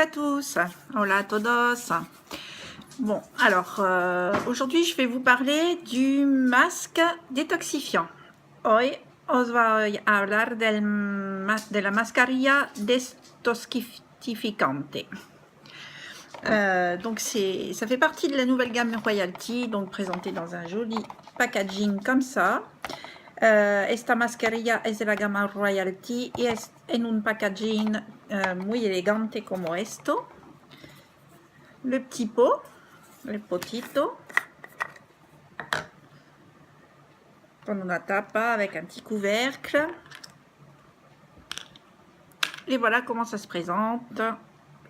tous, hola a todos. Bon, alors aujourd'hui je vais vous parler du masque détoxifiant. Hoy os voy a hablar de la mascarilla detoxificante. Donc ça fait partie de la nouvelle gamme Royalty, donc présentée dans un joli packaging comme ça. Esta mascarilla es de la gama Royalty y es en un packaging muy elegante como esto. Le petit pot, le potito, con una tapa avec un petit couvercle. Et voilà comment ça se présente.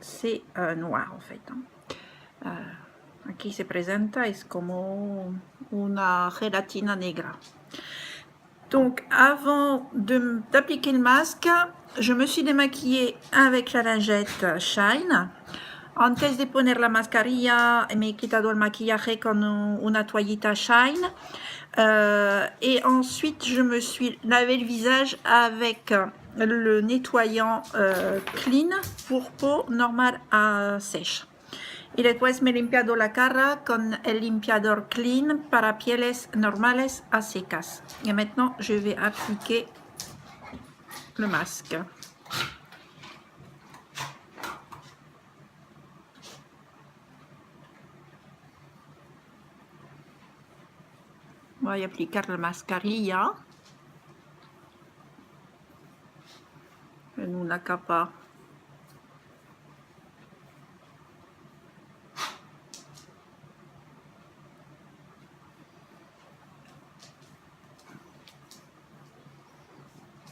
C'est noir en fait. Aquí se presenta, es como una gelatina negra. Donc avant d'appliquer le masque, je me suis démaquillée avec la lingette Shine. Antes de poner la mascarilla, me he quitado el maquillaje con una toallita Shine. Et ensuite, je me suis lavé le visage avec le nettoyant Clean pour peau normale à sèche. Y después me he limpiado la cara con el limpiador Clean para pieles normales a secas. Et maintenant, je vais appliquer le masque. Voy a aplicar la mascarilla en una capa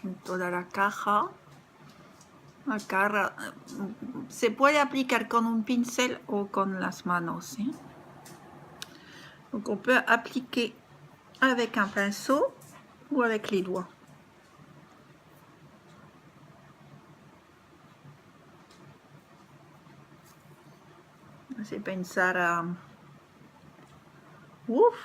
en toda la caja. La cara se puede aplicar con un pincel o con las manos, ¿eh? Donc on peut appliquer avec un pinceau ou avec les doigts. C'est pensar à... Ouf!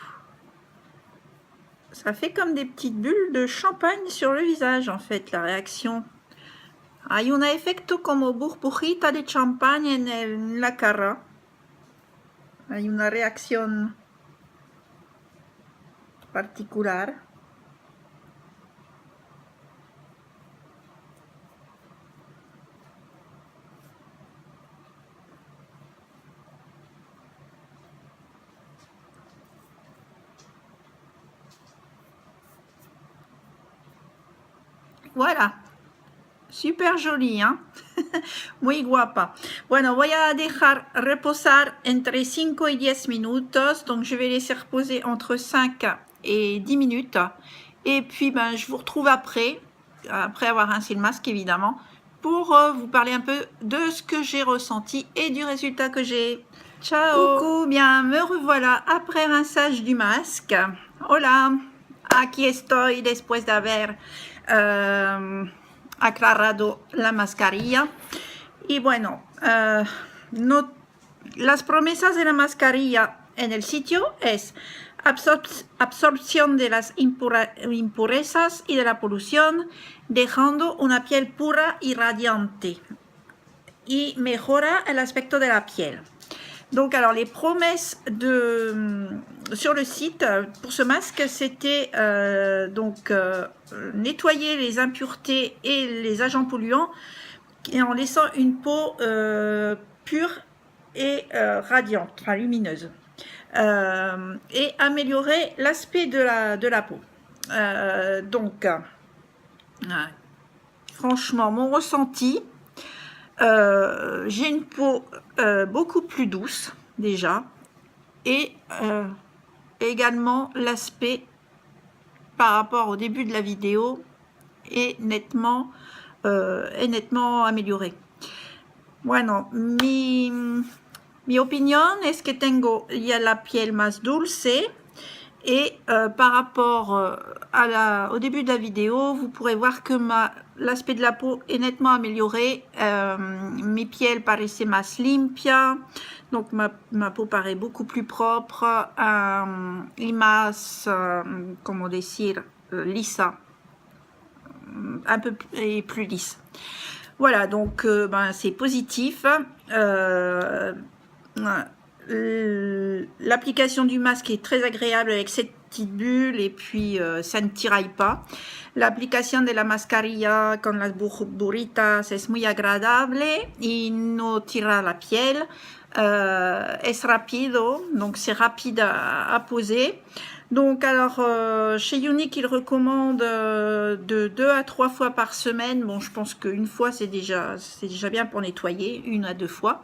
Ça fait comme des petites bulles de champagne sur le visage en fait, la réaction. Hay un efecto como burbujita de champagne en la cara. Hay una reacción particular. Voilà, super joli, hein. Muy guapa. Bueno, voy a dejar reposar entre 5 y 10 minutos. Donc, je vais laisser reposer entre 5 et 10 minutes. Et puis, ben, je vous retrouve après avoir rincé le masque, évidemment, pour vous parler un peu de ce que j'ai ressenti et du résultat que j'ai. Ciao. Coucou, bien, me revoilà après rinçage du masque. Hola, aquí estoy después de haber aclarado la mascarilla. Y bueno, las promesas de la mascarilla en el sitio es absorción de las impurezas y de la polución, dejando una piel pura y radiante, y mejora el aspecto de la piel. Donc, alors, les promesses sur le site pour ce masque, c'était nettoyer les impuretés et les agents polluants en laissant une peau pure et radiante, enfin lumineuse, et améliorer l'aspect de la peau. Franchement, mon ressenti, j'ai une peau beaucoup plus douce déjà, et également l'aspect par rapport au début de la vidéo est nettement amélioré. Bueno, mi opinión es que tengo ya la piel más dulce, et par rapport au début de la vidéo, vous pourrez voir que l'aspect de la peau est nettement amélioré. Mi piel parece más limpia, donc ma peau paraît beaucoup plus propre y más, comment decir, lisa, un peu plus lisse. Voilà, donc ben, c'est positif. L'application du masque est très agréable avec cette petite bulle et puis ça ne tiraille pas. L'applicación de la mascarilla con las burritas es muy agradable y no tira la piel. Es rapido, donc c'est rapide à poser. Donc alors chez Younique il recommande de 2 à 3 fois par semaine. Bon, je pense qu'une fois c'est déjà bien pour nettoyer, 1 à 2 fois.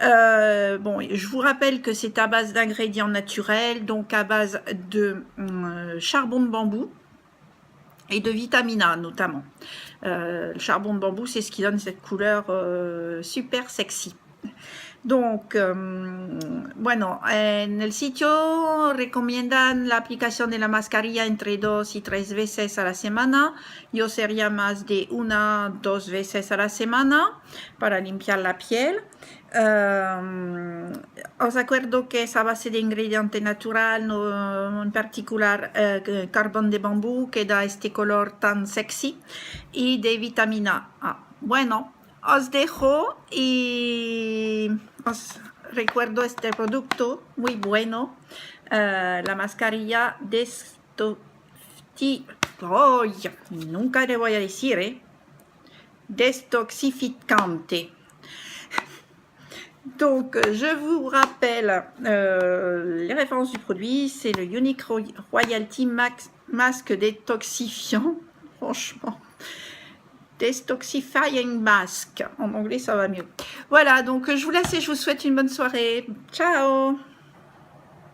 Bon, je vous rappelle que c'est à base d'ingrédients naturels, donc à base de charbon de bambou et de vitamine A notamment. Le charbon de bambou, c'est ce qui donne cette couleur super sexy. Donc, bueno, en el sitio recomiendan la aplicación de la mascarilla entre 2 y 3 veces a la semana. Yo sería más de 1 o 2 veces a la semana para limpiar la piel. Os acuerdo que es a base de ingrediente natural, no, en particular carbón de bambú, que da este color tan sexy, y de vitamina A. Bueno, os dejo y os recuerdo este producto muy bueno, la mascarilla nunca le voy a decir, destoxificante. Donc, je vous rappelle les références du produit, c'est le Younique Royalty Masque détoxifiant, franchement. Detoxifying Mask. En anglais, ça va mieux. Voilà, donc je vous laisse et je vous souhaite une bonne soirée. Ciao!